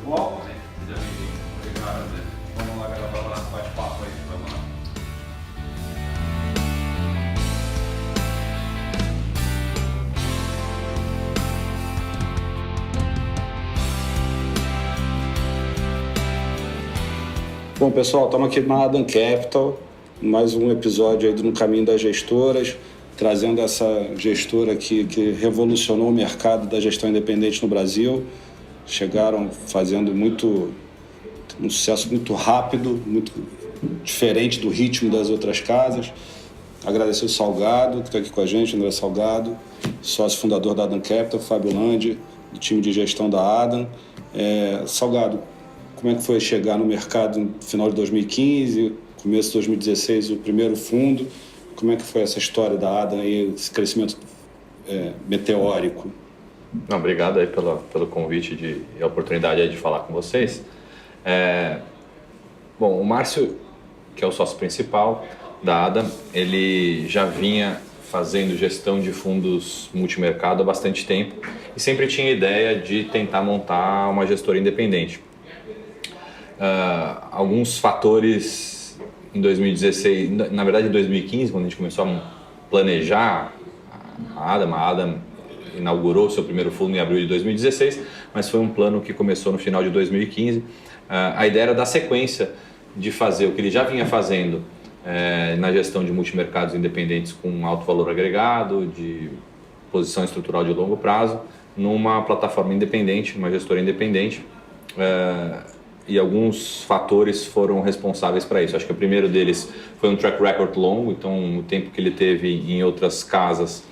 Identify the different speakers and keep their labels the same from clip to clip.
Speaker 1: Pessoal, seja bem-vindo. Obrigado. Vamos lá gravar nosso bate-papo aí. Vamos lá.
Speaker 2: Bom, pessoal, estamos aqui na Adam Capital, mais um episódio aí do No Caminho das Gestoras, trazendo essa gestora que revolucionou o mercado da gestão independente no Brasil. Chegaram fazendo um sucesso muito rápido, muito diferente do ritmo das outras casas. Agradecer o Salgado, que está aqui com a gente, André Salgado, sócio fundador da Adam Capital, Fábio Landi, do time de gestão da Adam. Salgado, como é que foi chegar no mercado no final de 2015, começo de 2016, o primeiro fundo? Como é que foi essa história da Adam e esse crescimento meteórico?
Speaker 3: Não, obrigado aí pelo convite e a oportunidade aí de falar com vocês. Bom, o Márcio, que é o sócio principal da Adam, ele já vinha fazendo gestão de fundos multimercado há bastante tempo e sempre tinha a ideia de tentar montar uma gestora independente. Alguns fatores em 2016, na verdade em 2015, quando a gente começou a planejar a Adam inaugurou seu primeiro fundo em abril de 2016, mas foi um plano que começou no final de 2015. A ideia era dar sequência de fazer o que ele já vinha fazendo na gestão de multimercados independentes com alto valor agregado, de posição estrutural de longo prazo, numa plataforma independente, uma gestora independente. E alguns fatores foram responsáveis para isso. Acho que o primeiro deles foi um track record longo, então o tempo que ele teve em outras casas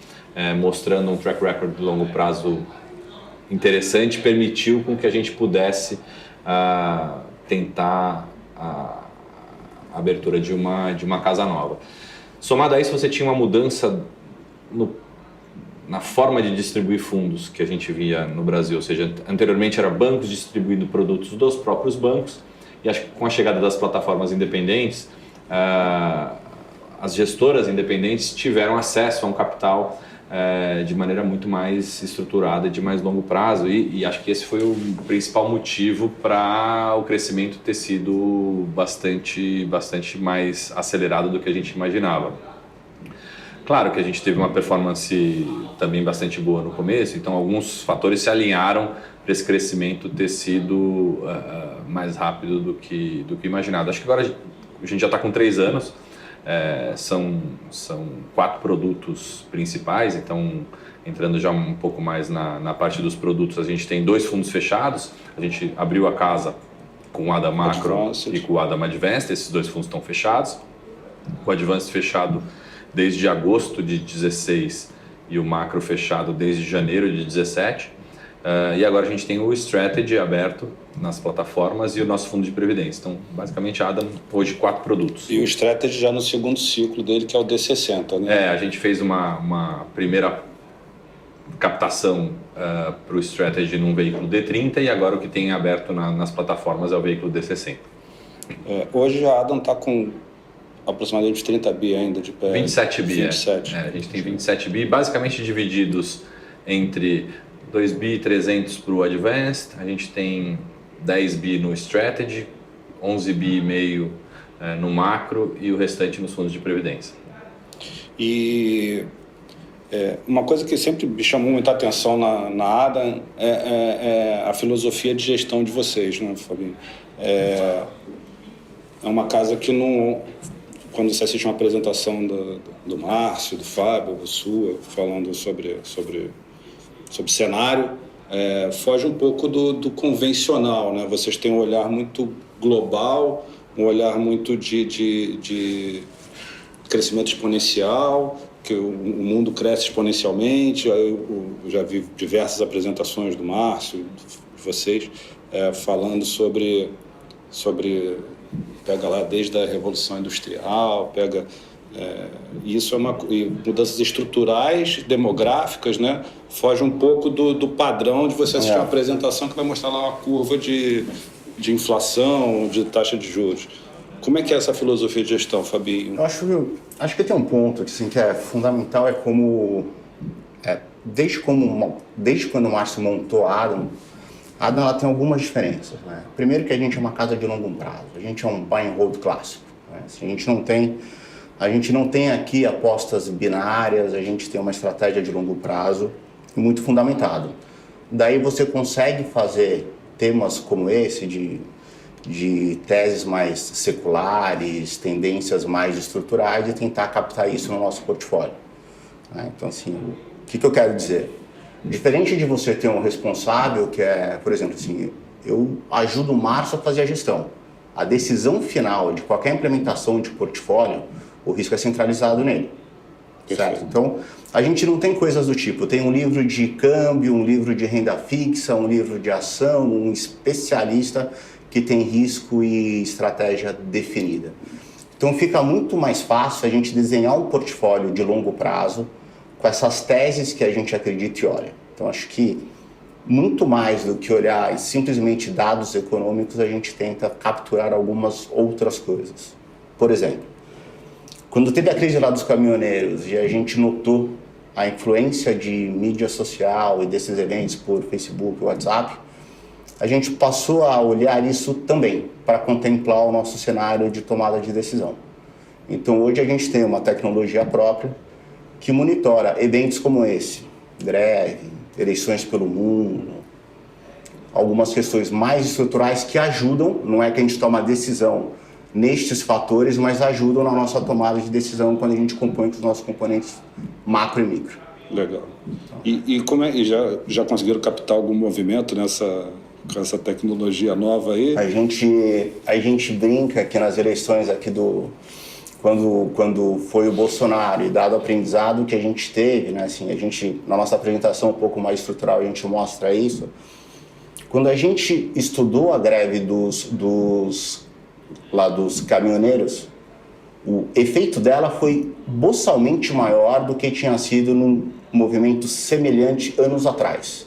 Speaker 3: mostrando um track record de longo prazo interessante, permitiu com que a gente pudesse tentar a abertura de uma casa nova. Somado a isso, você tinha uma mudança na forma de distribuir fundos que a gente via no Brasil, ou seja, anteriormente era bancos distribuindo produtos dos próprios bancos, e acho que com a chegada das plataformas independentes, as gestoras independentes tiveram acesso a um capital de maneira muito mais estruturada, de mais longo prazo, e acho que esse foi o principal motivo para o crescimento ter sido bastante mais acelerado do que a gente imaginava. Claro que a gente teve uma performance também bastante boa no começo, então alguns fatores se alinharam para esse crescimento ter sido mais rápido do que imaginado. Acho que agora a gente já está com 3 anos, são 4 produtos principais, então entrando já um pouco mais na parte dos produtos, a gente tem 2 fundos fechados, a gente abriu a casa com o Adam Macro e com o Adam Advanced, esses 2 fundos estão fechados, o Advanced fechado desde agosto de 16 e o Macro fechado desde janeiro de 17. E agora a gente tem o Strategy aberto nas plataformas e o nosso fundo de previdência. Então, basicamente, a Adam hoje 4 produtos.
Speaker 2: E o Strategy já no segundo ciclo dele, que é o D60, né?
Speaker 3: A gente fez uma primeira captação para o Strategy num veículo D30 e agora o que tem aberto nas plataformas é o veículo D60.
Speaker 2: Hoje a Adam está com aproximadamente 30 bi ainda de pé.
Speaker 3: 27 bi,
Speaker 2: 27.
Speaker 3: A gente tem 27 bi, basicamente divididos entre 2 bi 300 para o Advanced, a gente tem 10 bi no Strategy, 11 bi e meio no Macro e o restante nos fundos de previdência.
Speaker 2: E uma coisa que sempre me chamou muita atenção na Adam é a filosofia de gestão de vocês, né, Fabinho? É uma casa que não... Quando você assiste uma apresentação do Márcio, do Fábio, do sua, falando sobre cenário, foge um pouco do convencional, né? Vocês têm um olhar muito global, um olhar muito de crescimento exponencial, que o mundo cresce exponencialmente. Eu já vi diversas apresentações do Márcio, de vocês, falando sobre pega lá desde a Revolução Industrial, isso mudanças estruturais, demográficas, né? Foge um pouco do padrão de você assistir uma apresentação que vai mostrar lá uma curva de inflação, de taxa de juros. Como é que é essa filosofia de gestão, Fabinho?
Speaker 4: Eu acho que tem um ponto assim, que é fundamental, desde quando o Márcio montou a Adam, A Adam ela tem algumas diferenças, né? Primeiro que a gente é uma casa de longo prazo, a gente é um buy and hold clássico, né? Assim, a gente não tem aqui apostas binárias, a gente tem uma estratégia de longo prazo muito fundamentado. Daí você consegue fazer temas como esse de teses mais seculares, tendências mais estruturais e tentar captar isso no nosso portfólio, né? Então, assim, o que eu quero dizer? Diferente de você ter um responsável que é, por exemplo, assim, eu ajudo o Márcio a fazer a gestão. A decisão final de qualquer implementação de portfólio, o risco é centralizado nele. Certo? Então, a gente não tem coisas do tipo, tem um livro de câmbio, um livro de renda fixa, um livro de ação, um especialista que tem risco e estratégia definida. Então, fica muito mais fácil a gente desenhar um portfólio de longo prazo com essas teses que a gente acredita e olha. Então, acho que muito mais do que olhar simplesmente dados econômicos, a gente tenta capturar algumas outras coisas. Por exemplo, quando teve a crise lá dos caminhoneiros e a gente notou a influência de mídia social e desses eventos por Facebook, WhatsApp, a gente passou a olhar isso também para contemplar o nosso cenário de tomada de decisão. Então, hoje a gente tem uma tecnologia própria que monitora eventos como esse, greve, eleições pelo mundo, algumas questões mais estruturais que ajudam, não é que a gente toma decisão nestes fatores, mas ajudam na nossa tomada de decisão quando a gente compõe com os nossos componentes macro e micro.
Speaker 2: Legal. E como é, já conseguiram captar algum movimento com essa tecnologia nova aí? A
Speaker 4: gente brinca que nas eleições aqui quando foi o Bolsonaro e dado o aprendizado que a gente teve, né, assim, na nossa apresentação um pouco mais estrutural a gente mostra isso. Quando a gente estudou a greve dos caminhoneiros, o efeito dela foi boçalmente maior do que tinha sido num movimento semelhante anos atrás.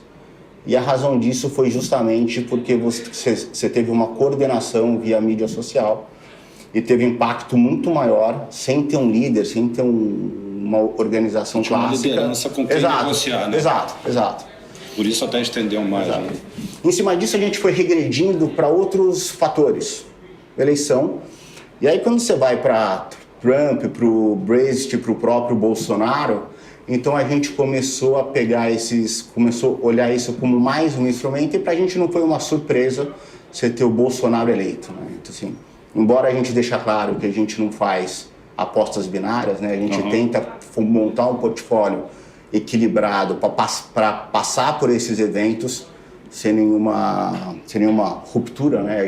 Speaker 4: E a razão disso foi justamente porque você teve uma coordenação via mídia social e teve impacto muito maior sem ter um líder, sem ter uma organização clássica.
Speaker 2: Uma liderança com quem negociar, né?
Speaker 4: Exato.
Speaker 2: Por isso até estendeu mais. Né?
Speaker 4: Em cima disso a gente foi regredindo para outros fatores. Eleição. E aí quando você vai para Trump, para o Brexit, para o próprio Bolsonaro, então a gente começou a começou a olhar isso como mais um instrumento e para a gente não foi uma surpresa você ter o Bolsonaro eleito, né? Então, assim, embora a gente deixe claro que a gente não faz apostas binárias, né? A gente tenta montar um portfólio equilibrado para passar por esses eventos sem nenhuma ruptura, né?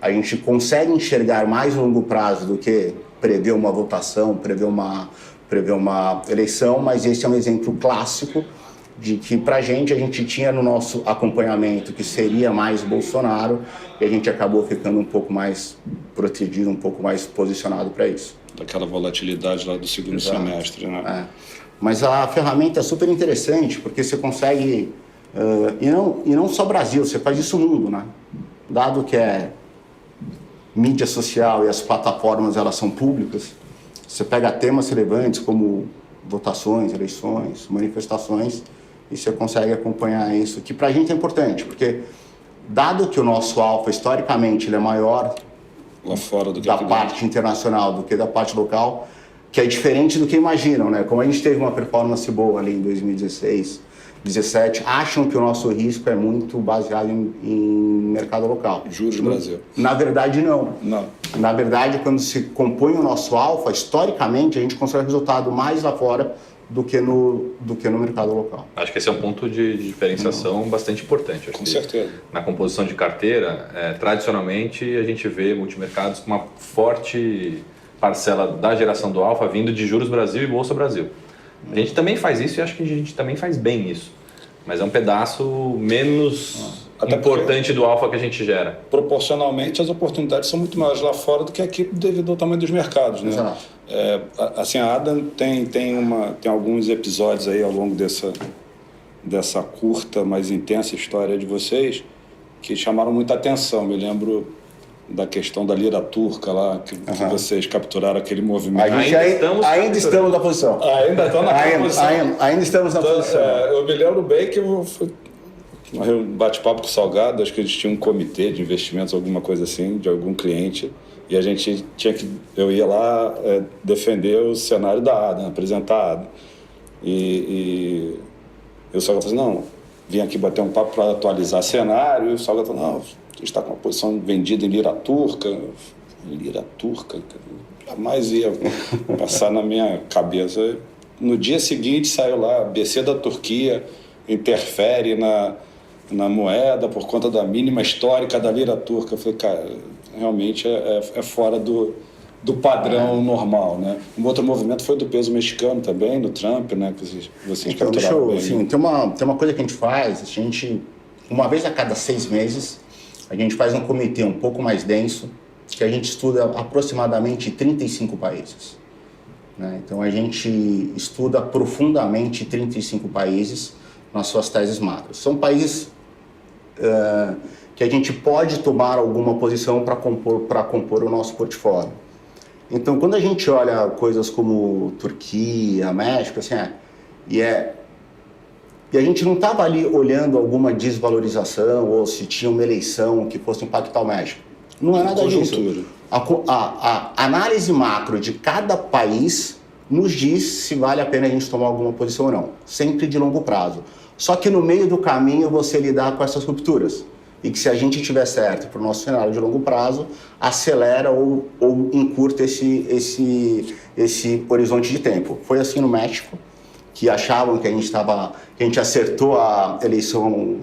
Speaker 4: A gente consegue enxergar mais a longo prazo do que prever uma votação, prever uma eleição, mas esse é um exemplo clássico de que a gente tinha no nosso acompanhamento que seria mais Bolsonaro e a gente acabou ficando um pouco mais protegido, um pouco mais posicionado para isso.
Speaker 2: Daquela volatilidade lá do segundo semestre, né?
Speaker 4: Mas a ferramenta é super interessante porque você consegue, e não só Brasil, você faz isso no mundo, né? Dado que é mídia social e as plataformas elas são públicas, você pega temas relevantes como votações, eleições, manifestações e você consegue acompanhar isso, que para a gente é importante, porque dado que o nosso alfa historicamente ele é maior
Speaker 2: lá fora do que
Speaker 4: da parte internacional do que da parte local, que é diferente do que imaginam, né? Como a gente teve uma performance boa ali em 2016, 2017, acham que o nosso risco é muito baseado em mercado local.
Speaker 2: Juros do Brasil.
Speaker 4: Na verdade, não.
Speaker 2: Não.
Speaker 4: Na verdade, quando se compõe o nosso alfa, historicamente, a gente consegue resultado mais lá fora do que no mercado local.
Speaker 3: Acho que esse é um ponto de diferenciação bastante importante.
Speaker 2: Com certeza.
Speaker 3: Na composição de carteira, tradicionalmente, a gente vê multimercados com uma forte parcela da geração do alfa vindo de Juros Brasil e Bolsa Brasil. A gente também faz isso e acho que a gente também faz bem isso. Mas é um pedaço menos importante do alfa que a gente gera.
Speaker 2: Proporcionalmente, as oportunidades são muito maiores lá fora do que aqui devido ao tamanho dos mercados, né?
Speaker 4: Exato.
Speaker 2: Assim, a Adam tem alguns episódios aí ao longo dessa curta, mas intensa história de vocês que chamaram muita atenção. Me lembro da questão da lira turca lá, que vocês capturaram aquele movimento.
Speaker 4: Ainda estamos na posição.
Speaker 2: Ainda estão na posição.
Speaker 4: Ainda estamos na posição.
Speaker 2: Eu me lembro bem que um bate-papo com o Salgado, acho que eles tinham um comitê de investimentos, alguma coisa assim, de algum cliente, e a gente eu ia lá defender o cenário da ADA, apresentar a ADA. E o Salgado falou assim, não, vim aqui bater um papo para atualizar cenário, e o Salgado falou, não, a gente está com uma posição vendida em lira turca. Lira turca? Jamais ia passar na minha cabeça. No dia seguinte saiu lá, BC da Turquia interfere na moeda por conta da mínima histórica da lira turca. Eu falei, cara, realmente é fora do padrão normal, né? Um outro movimento foi do peso mexicano também, do Trump, né? Que vocês
Speaker 4: então,
Speaker 2: capturaram bem.
Speaker 4: Tem uma coisa que a gente faz, uma vez a cada 6 meses, a gente faz um comitê um pouco mais denso, que a gente estuda aproximadamente 35 países. Né? Então, a gente estuda profundamente 35 países nas suas teses macros. São países que a gente pode tomar alguma posição para compor o nosso portfólio. Então, quando a gente olha coisas como Turquia, México, assim, e a gente não estava ali olhando alguma desvalorização ou se tinha uma eleição que fosse impactar o México. Não é nada disso. A análise macro de cada país nos diz se vale a pena a gente tomar alguma posição ou não. Sempre de longo prazo. Só que no meio do caminho você lidar com essas rupturas. E que se a gente tiver certo para o nosso cenário de longo prazo, acelera ou encurta esse horizonte de tempo. Foi assim no México, que achavam que a gente acertou a eleição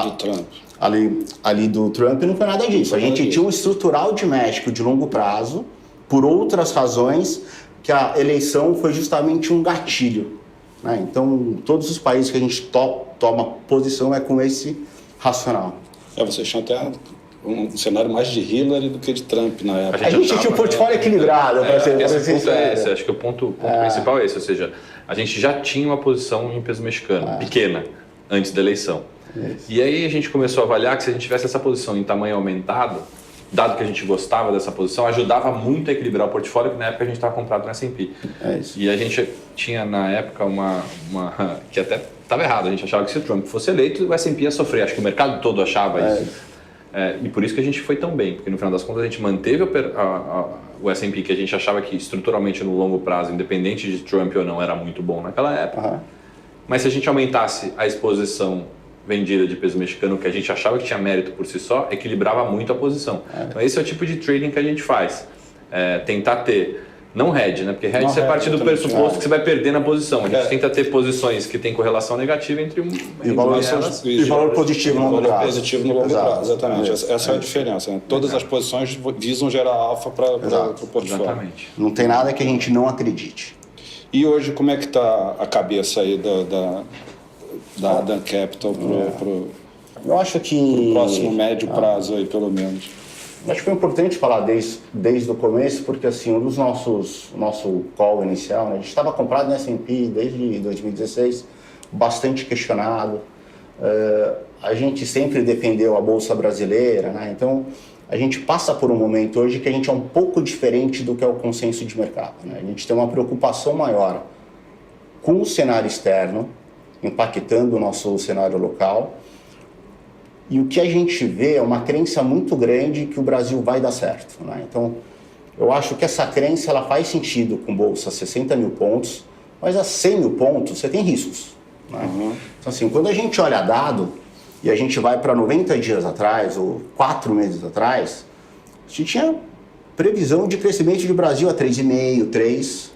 Speaker 2: do Trump.
Speaker 4: Ali do Trump, não foi nada disso. A gente tinha um estrutural de México de longo prazo, por outras razões, que a eleição foi justamente um gatilho. Né? Então, todos os países que a gente toma posição é com esse racional.
Speaker 2: Vocês tinham até um cenário mais de Hillary do que de Trump na época.
Speaker 4: A gente tinha um portfólio equilibrado.
Speaker 3: Esse ponto é esse. Acho que o ponto principal é esse. Ou seja, a gente já tinha uma posição em peso mexicano, pequena, antes da eleição. Isso. E aí a gente começou a avaliar que se a gente tivesse essa posição em tamanho aumentado, dado que a gente gostava dessa posição, ajudava muito a equilibrar o portfólio, que na época a gente estava comprado no S&P. E a gente tinha na época uma que até estava errado, a gente achava que se o Trump fosse eleito, o S&P ia sofrer, acho que o mercado todo achava isso. E por isso que a gente foi tão bem, porque no final das contas a gente manteve o S&P, que a gente achava que estruturalmente no longo prazo, independente de Trump ou não, era muito bom naquela época. Mas se a gente aumentasse a exposição vendida de peso mexicano, que a gente achava que tinha mérito por si só, equilibrava muito a posição. Então esse é o tipo de trading que a gente faz. Tentar ter, não hedge, né? Porque hedge você parte do pressuposto que você vai perder na posição. A gente tenta ter posições que têm correlação negativa entre
Speaker 4: valor positivo no longo prazo.
Speaker 2: Positivo no longo prazo, exatamente. Essa é a diferença. Né? Todas as posições visam gerar alfa para o portfólio.
Speaker 3: Exatamente.
Speaker 4: Não tem nada que a gente não acredite.
Speaker 2: E hoje, como é que está a cabeça aí da Adam Capital
Speaker 4: eu acho que
Speaker 2: pro próximo médio prazo aí, pelo menos?
Speaker 4: Acho que foi importante falar desde o começo, porque assim, um dos nosso call inicial, né, a gente estava comprado no S&P desde 2016, bastante questionado. A gente sempre defendeu a Bolsa Brasileira, né? Então a gente passa por um momento hoje que a gente é um pouco diferente do que é o consenso de mercado. Né? A gente tem uma preocupação maior com o cenário externo, impactando o nosso cenário local. E o que a gente vê é uma crença muito grande que o Brasil vai dar certo. Né? Então, eu acho que essa crença ela faz sentido com bolsa 60 mil pontos, mas a 100 mil pontos você tem riscos. Né? Então, assim, quando a gente olha dado e a gente vai para 90 dias atrás ou 4 meses atrás, a gente tinha previsão de crescimento de Brasil a 3,5, 3.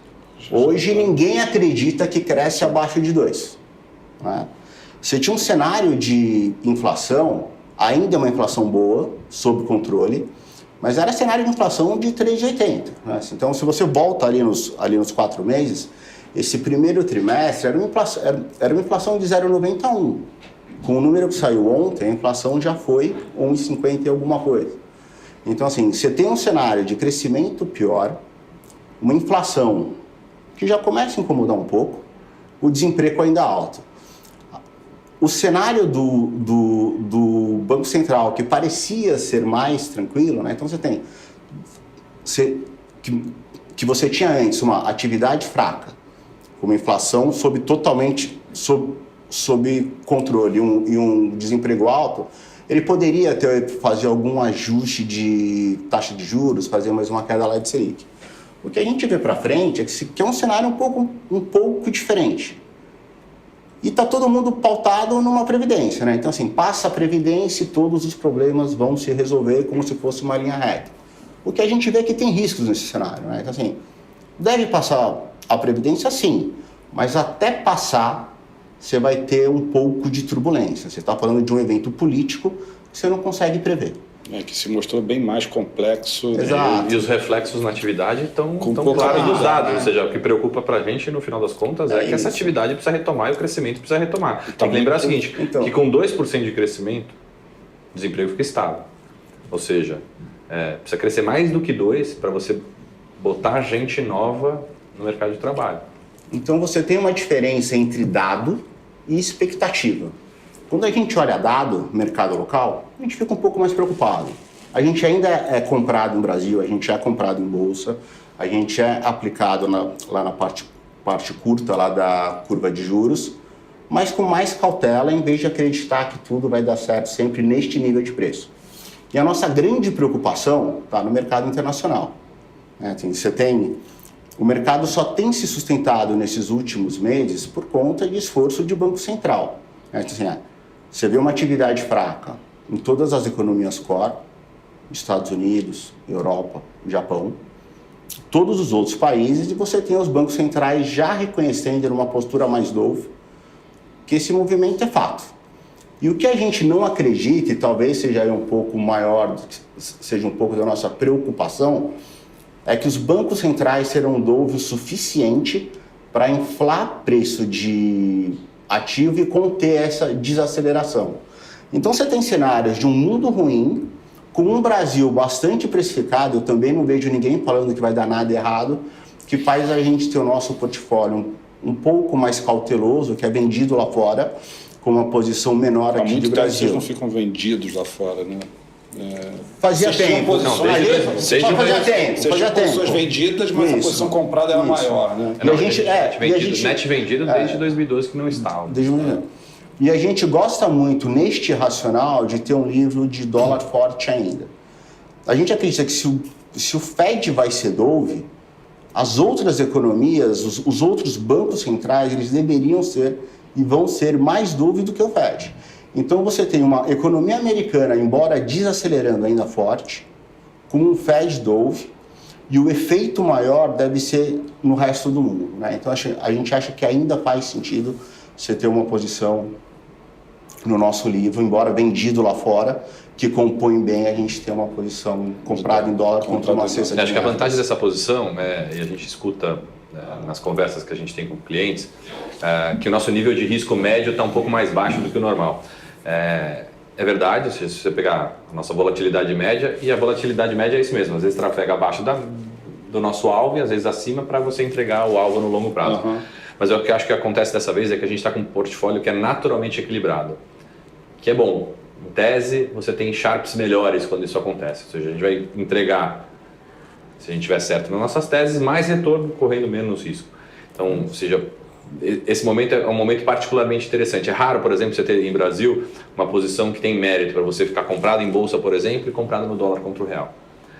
Speaker 4: Hoje ninguém acredita que cresce abaixo de 2. Né? Você tinha um cenário de inflação, ainda uma inflação boa, sob controle, mas era cenário de inflação de 3,80. Né? Então, se você volta ali nos 4 meses, esse primeiro trimestre era uma inflação de 0,91. Com o número que saiu ontem, a inflação já foi 1,50 e alguma coisa. Então, assim, você tem um cenário de crescimento pior, uma inflação que já começa a incomodar um pouco, o desemprego ainda alto. O cenário do Banco Central, que parecia ser mais tranquilo, né? Então que você tinha antes uma atividade fraca, uma inflação sob sob controle e um desemprego alto, ele poderia fazer algum ajuste de taxa de juros, fazer mais uma queda lá de Selic. O que a gente vê para frente é que é um cenário um pouco diferente. E está todo mundo pautado numa previdência, né? Então, assim, passa a previdência e todos os problemas vão se resolver como se fosse uma linha reta. O que a gente vê é que tem riscos nesse cenário, né? Então, assim, deve passar a previdência, sim, mas até passar, você vai ter um pouco de turbulência. Você está falando de um evento político que você não consegue prever.
Speaker 2: Que se mostrou bem mais complexo.
Speaker 4: Exato.
Speaker 3: E os reflexos na atividade estão
Speaker 2: pouca
Speaker 3: claros dos dados.
Speaker 4: né?
Speaker 3: Ou seja, o que preocupa para a gente, no final das contas, é que essa atividade precisa retomar e o crescimento precisa retomar. Tem que lembrar o seguinte, que com 2% de crescimento, o desemprego fica estável. Ou seja, precisa crescer mais do que 2% para você botar gente nova no mercado de trabalho.
Speaker 4: Então, você tem uma diferença entre dado e expectativa. Quando a gente olha dado, mercado local, a gente fica um pouco mais preocupado. A gente ainda é comprado no Brasil, a gente é comprado em bolsa, a gente é aplicado lá na parte curta lá da curva de juros, mas com mais cautela, em vez de acreditar que tudo vai dar certo sempre neste nível de preço. E a nossa grande preocupação está no mercado internacional. O mercado só tem se sustentado nesses últimos meses por conta de esforço de Banco Central. Você vê uma atividade fraca em todas as economias core, Estados Unidos, Europa, Japão, todos os outros países, e você tem os bancos centrais já reconhecendo numa postura mais dove que esse movimento é fato. E o que a gente não acredita, e talvez seja um pouco maior, seja um pouco da nossa preocupação, é que os bancos centrais serão dove o suficiente para inflar preço de ativo e conter essa desaceleração. Então você tem cenários de um mundo ruim, com um Brasil bastante precificado, eu também não vejo ninguém falando que vai dar nada errado, que faz a gente ter o nosso portfólio um pouco mais cauteloso, que é vendido lá fora, com uma posição menor aqui do Brasil.
Speaker 2: Vocês não ficam vendidos lá fora, né?
Speaker 4: Fazia tempo.
Speaker 2: Vocês tinham posições vendidas, mas a posição comprada era maior, né?
Speaker 3: Net vendido desde 2012 que não estava.
Speaker 4: E a gente gosta muito, neste racional, de ter um livro de dólar forte ainda. A gente acredita que se o Fed vai ser dove, as outras economias, os outros bancos centrais, eles deveriam ser e vão ser mais dove do que o Fed. Então você tem uma economia americana, embora desacelerando ainda forte, com um Fed dove, e o efeito maior deve ser no resto do mundo, né? Então a gente acha que ainda faz sentido você ter uma posição no nosso livro, embora vendido lá fora, que compõe bem a gente ter uma posição comprada em dólar contra uma cesta de
Speaker 3: Acho que a
Speaker 4: moedas.
Speaker 3: vantagem dessa posição, e a gente escuta nas conversas que a gente tem com clientes, que o nosso nível de risco médio está um pouco mais baixo do que o normal. É verdade, se você pegar a nossa volatilidade média, e a volatilidade média é isso mesmo, às vezes trafega abaixo do nosso alvo e às vezes acima para você entregar o alvo no longo prazo. Mas o que eu acho que acontece dessa vez é que a gente está com um portfólio que é naturalmente equilibrado, que é bom. Em tese, você tem Sharps melhores quando isso acontece, ou seja, a gente vai entregar, se a gente tiver certo nas nossas teses, mais retorno correndo menos risco. Então, ou seja, esse momento é um momento particularmente interessante. É raro, por exemplo, você ter em Brasil uma posição que tem mérito para você ficar comprado em bolsa, por exemplo, e comprado no dólar contra o real.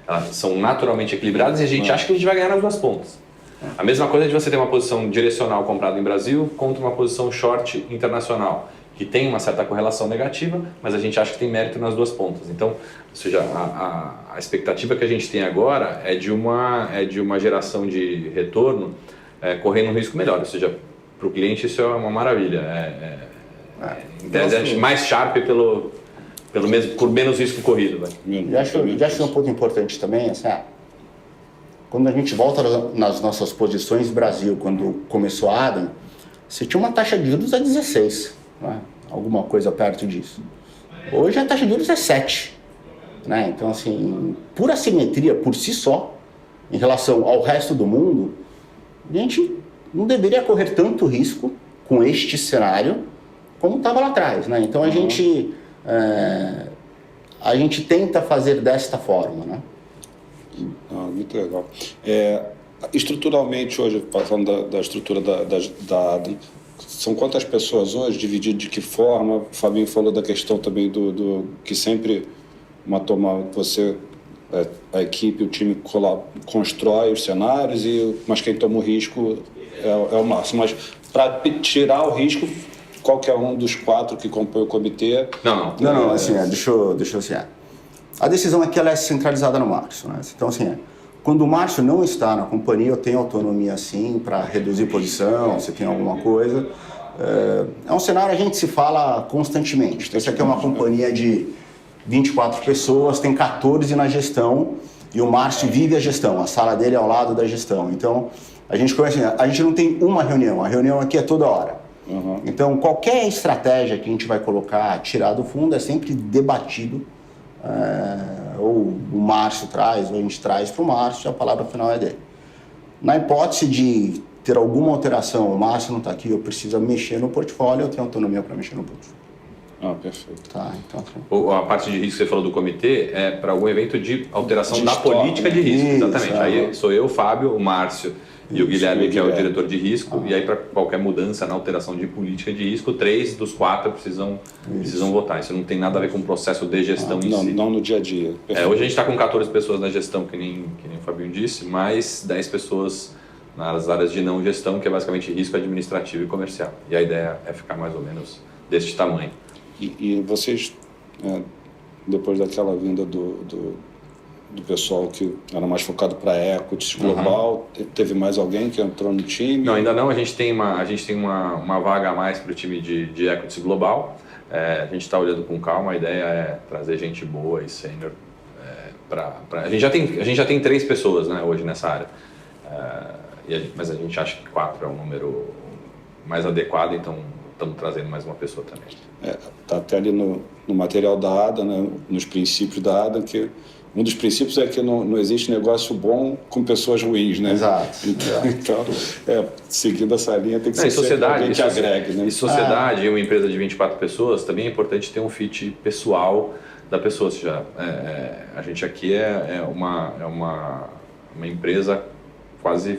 Speaker 3: Elas são naturalmente equilibradas e a gente acha que a gente vai ganhar nas duas pontas. A mesma coisa de você ter uma posição direcional comprada em Brasil contra uma posição short internacional, que tem uma certa correlação negativa, mas a gente acha que tem mérito nas duas pontas. Então, ou seja, a expectativa que a gente tem agora é de uma geração de retorno correndo um risco melhor, ou seja, para o cliente isso é uma maravilha. Em tese, é mais sharp por menos risco corrido.
Speaker 4: Eu acho que um ponto importante também, assim, quando a gente volta nas nossas posições Brasil, quando começou a Adam, você tinha uma taxa de juros a 16, né? Alguma coisa perto disso. Hoje a taxa de juros é 7. Né? Então, assim, por assimetria, por si só, em relação ao resto do mundo, a gente não deveria correr tanto risco com este cenário como estava lá atrás. Né? Então, a gente tenta fazer desta forma. Né?
Speaker 2: Muito legal. Estruturalmente, hoje, falando da estrutura da Adam, São quantas pessoas hoje, dividido de que forma? O Fabinho falou da questão também do que sempre você, a equipe, o time constrói os cenários, mas quem toma o risco é o Márcio. Mas para tirar o risco, qualquer um dos 4 que compõem o comitê...
Speaker 4: Não, assim, deixa eu assim, a decisão aqui ela é centralizada no Márcio, né? Então, assim, quando o Márcio não está na companhia, eu tenho autonomia, sim, para reduzir posição, se tem alguma coisa. É um cenário, a gente se fala constantemente. Então, isso aqui é uma companhia de 24 pessoas, tem 14 na gestão, e o Márcio vive a gestão, a sala dele é ao lado da gestão. Então, a gente não tem uma reunião, a reunião aqui é toda hora. Então, qualquer estratégia que a gente vai colocar, tirar do fundo, é sempre debatido, ou o Márcio traz, ou a gente traz para o Márcio, a palavra final é dele. Na hipótese de ter alguma alteração, o Márcio não está aqui, eu preciso mexer no portfólio, eu tenho autonomia para mexer no portfólio.
Speaker 2: Perfeito.
Speaker 4: Tá, então...
Speaker 3: A parte de risco que você falou do comitê é para algum evento de alteração da política de risco.
Speaker 4: Isso,
Speaker 3: exatamente. Aí sou eu, o Fábio, o Márcio e o Guilherme, que é o diretor de risco. E aí, para qualquer mudança na alteração de política de risco, 3 dos 4 precisam votar. Isso não tem nada a ver com o processo de gestão em si.
Speaker 2: Não no dia a dia.
Speaker 3: Hoje a gente está com 14 pessoas na gestão, que nem o Fabinho disse, mais 10 pessoas nas áreas de não gestão, que é basicamente risco administrativo e comercial. E a ideia é ficar mais ou menos deste tamanho.
Speaker 2: E vocês, depois daquela vinda do pessoal que era mais focado para equities global, teve mais alguém que entrou no time?
Speaker 3: Não, ainda não. A gente tem uma vaga a mais para o time de equities global. A gente está olhando com calma. A ideia é trazer gente boa e sênior. A gente já tem 3 pessoas, né, hoje nessa área. Mas a gente acha que 4 é um número mais adequado, então estamos trazendo mais uma pessoa também.
Speaker 2: Está até ali no material da ADA, né, nos princípios da ADA, que um dos princípios é que não existe negócio bom com pessoas ruins, né?
Speaker 4: Exato.
Speaker 2: Então, seguindo essa linha, tem que ser
Speaker 3: sociedade,
Speaker 2: alguém que agregue, né?
Speaker 3: E sociedade, uma empresa de 24 pessoas, também é importante ter um fit pessoal da pessoa. Ou seja, a gente aqui é uma empresa quase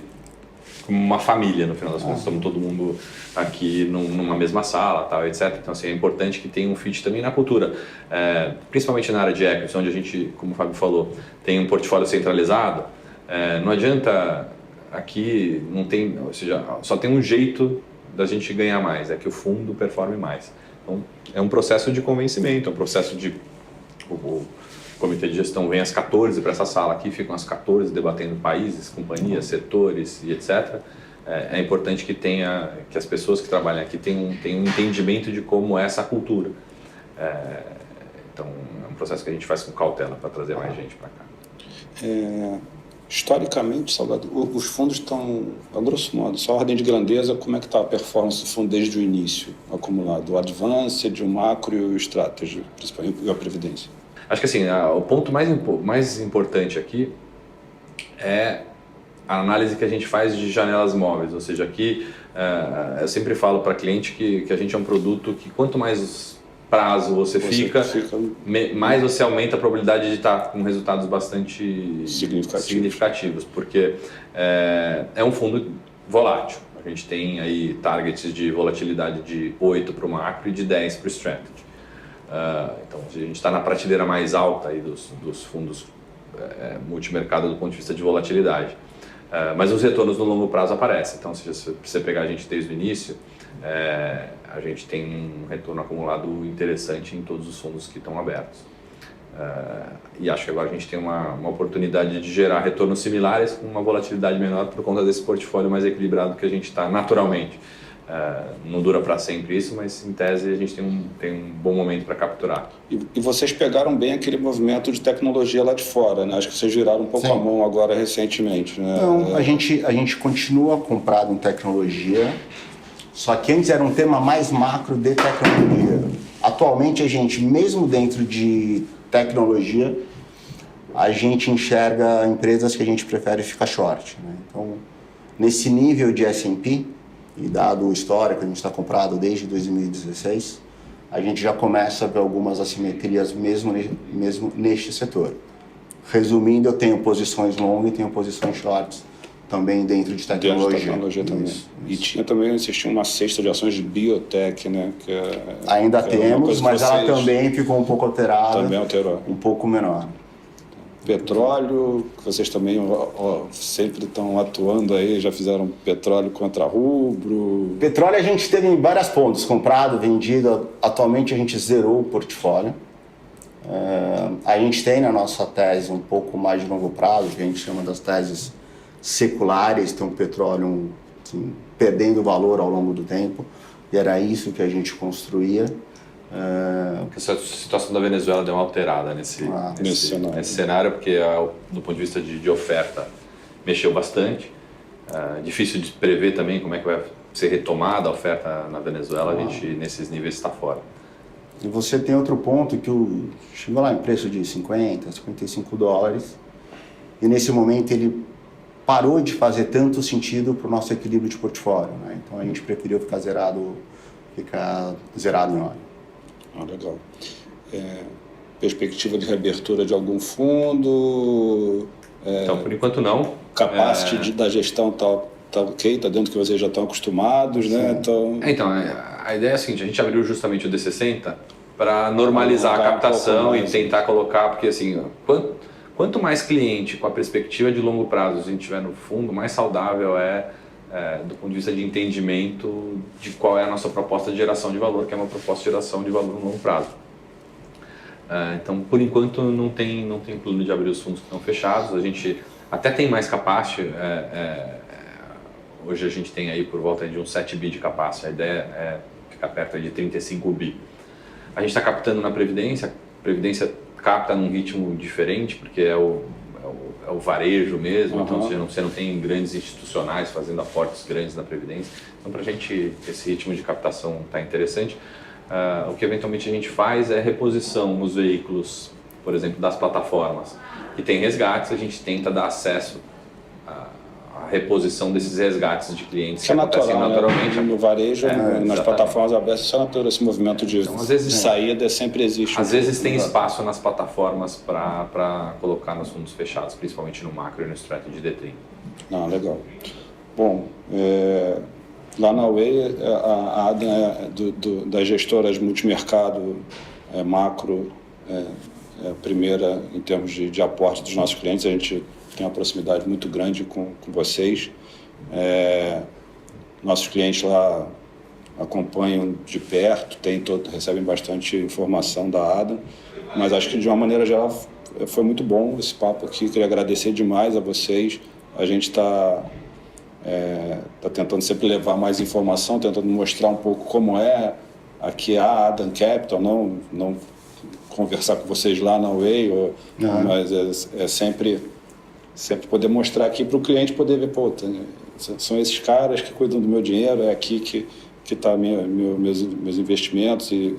Speaker 3: como uma família, no final das contas. Estamos todo mundo aqui numa mesma sala, tal, etc. Então, assim, é importante que tenha um fit também na cultura. Principalmente na área de equities, onde a gente, como o Fábio falou, tem um portfólio centralizado. Não adianta aqui, não tem, ou seja, só tem um jeito da gente ganhar mais, é que o fundo performe mais. Então, é um processo de convencimento, é um processo de... O comitê de gestão vem às 14 para essa sala aqui, ficam às 14 debatendo países, companhias, setores e etc. É importante que as pessoas que trabalham aqui tenham um entendimento de como é essa cultura. Então, é um processo que a gente faz com cautela para trazer mais gente para cá.
Speaker 2: Historicamente, Salgado, os fundos estão, a grosso modo, só a ordem de grandeza, como é que está a performance do fundo desde o início acumulado? O Advanced, o Macro e o Strategy, principalmente, e a Previdência?
Speaker 3: Acho que assim, o ponto mais importante aqui é a análise que a gente faz de janelas móveis, ou seja, aqui eu sempre falo para cliente que a gente é um produto que quanto mais prazo você fica, mais você aumenta a probabilidade de estar com resultados bastante significativos, porque é um fundo volátil. A gente tem aí targets de volatilidade de 8 para o macro e de 10 para o strategy. Então, a gente está na prateleira mais alta aí dos fundos multimercado do ponto de vista de volatilidade. Mas os retornos no longo prazo aparecem. Então, se você pegar a gente desde o início, a gente tem um retorno acumulado interessante em todos os fundos que estão abertos. E acho que agora a gente tem uma oportunidade de gerar retornos similares com uma volatilidade menor por conta desse portfólio mais equilibrado que a gente está naturalmente. Não dura para sempre isso, mas em tese a gente tem um bom momento para capturar.
Speaker 2: E vocês pegaram bem aquele movimento de tecnologia lá de fora, né? Acho que vocês viraram um pouco a mão agora recentemente, né?
Speaker 4: Não, a gente continua comprado em tecnologia, só que antes era um tema mais macro de tecnologia. Atualmente a gente, mesmo dentro de tecnologia, a gente enxerga empresas que a gente prefere ficar short, né? Então, nesse nível de S&P, e dado o histórico, a gente está comprado desde 2016, a gente já começa a ver algumas assimetrias mesmo neste setor. Resumindo, eu tenho posições long e tenho posições shorts, também dentro de
Speaker 2: Dentro
Speaker 4: tecnologia.
Speaker 2: de tecnologia também.
Speaker 4: Isso.
Speaker 2: E tinha também, vocês tinham uma cesta de ações de biotech, né?
Speaker 4: Ainda
Speaker 2: que é uma
Speaker 4: temos,
Speaker 2: coisa que
Speaker 4: mas ela
Speaker 2: vocês
Speaker 4: também ficou um pouco alterada,
Speaker 2: também alterou.
Speaker 4: um pouco menor.
Speaker 2: Petróleo, que vocês também sempre estão atuando aí, já fizeram petróleo contra rubro.
Speaker 4: Petróleo a gente teve em várias pontos, comprado, vendido. Atualmente a gente zerou o portfólio. A gente tem na nossa tese um pouco mais de longo prazo, que a gente chama das teses seculares, tem um petróleo assim, perdendo valor ao longo do tempo, e era isso que a gente construía.
Speaker 3: Essa situação da Venezuela deu uma alterada nesse cenário, porque do ponto de vista de oferta mexeu bastante. Difícil de prever também como é que vai ser retomada a oferta na Venezuela, a gente nesses níveis está fora.
Speaker 4: E você tem outro ponto que chegou lá em preço de 50, 55 dólares, e nesse momento ele parou de fazer tanto sentido para o nosso equilíbrio de portfólio, né? Então a gente preferiu ficar zerado em óleo.
Speaker 2: Legal. Perspectiva de reabertura de algum fundo?
Speaker 3: Então, por enquanto não.
Speaker 2: Capacity da gestão tá ok, tá dentro do que vocês já estão acostumados, né?
Speaker 3: Então, a ideia é a seguinte, a gente abriu justamente o D60 para normalizar a captação e tentar colocar, porque assim, quanto mais cliente com a perspectiva de longo prazo a gente tiver no fundo, mais saudável do ponto de vista de entendimento de qual é a nossa proposta de geração de valor, que é uma proposta de geração de valor no longo prazo. Então, por enquanto, não tem plano de abrir os fundos que estão fechados. A gente até tem mais capacity. Hoje a gente tem aí por volta de uns 7 bi de capacity. A ideia é ficar perto de 35 bi. A gente está captando na Previdência. A Previdência capta num ritmo diferente, porque é o varejo mesmo, então você não tem grandes institucionais fazendo aportes grandes na Previdência. Então, para a gente, esse ritmo de captação está interessante. O que eventualmente a gente faz é reposição nos veículos, por exemplo, das plataformas que tem resgates, a gente tenta dar acesso à reposição desses resgates de clientes que acontecem naturalmente.
Speaker 2: No varejo, nas plataformas abertas, isso é natural, esse movimento de
Speaker 3: às vezes,
Speaker 2: saída sempre existe.
Speaker 3: Às vezes tem espaço nas plataformas para colocar nos fundos fechados, principalmente no macro e no strategy D30.
Speaker 2: Legal. Bom, lá na Way, a ADA das gestoras multimercado macro é a primeira em termos de aporte dos nossos clientes. A gente tem uma proximidade muito grande com vocês. Nossos clientes lá acompanham de perto, recebem bastante informação da ADA, mas acho que de uma maneira geral foi muito bom esse papo aqui. Queria agradecer demais a vocês. A gente está tentando sempre levar mais informação, tentando mostrar um pouco como é aqui a Adam Capital, não conversar com vocês lá na Way, mas é sempre poder mostrar aqui para o cliente poder ver, são esses caras que cuidam do meu dinheiro, é aqui que está meus investimentos e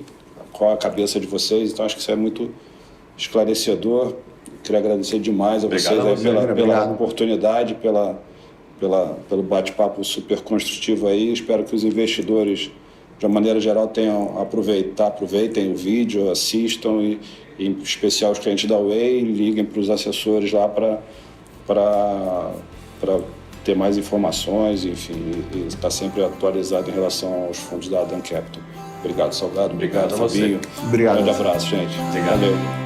Speaker 2: qual a cabeça de vocês. Então acho que isso é muito esclarecedor. Queria agradecer demais a vocês pela oportunidade, pelo bate-papo super construtivo aí. Espero que os investidores, de uma maneira geral, aproveitem o vídeo, assistam e em especial os clientes da Way, liguem para os assessores lá para ter mais informações, enfim, e estar sempre atualizado em relação aos fundos da Adam Capital. Obrigado, Salgado. Obrigado, Fabinho.
Speaker 4: Obrigado.
Speaker 2: Um grande abraço, gente.
Speaker 3: Obrigado.
Speaker 2: Valeu.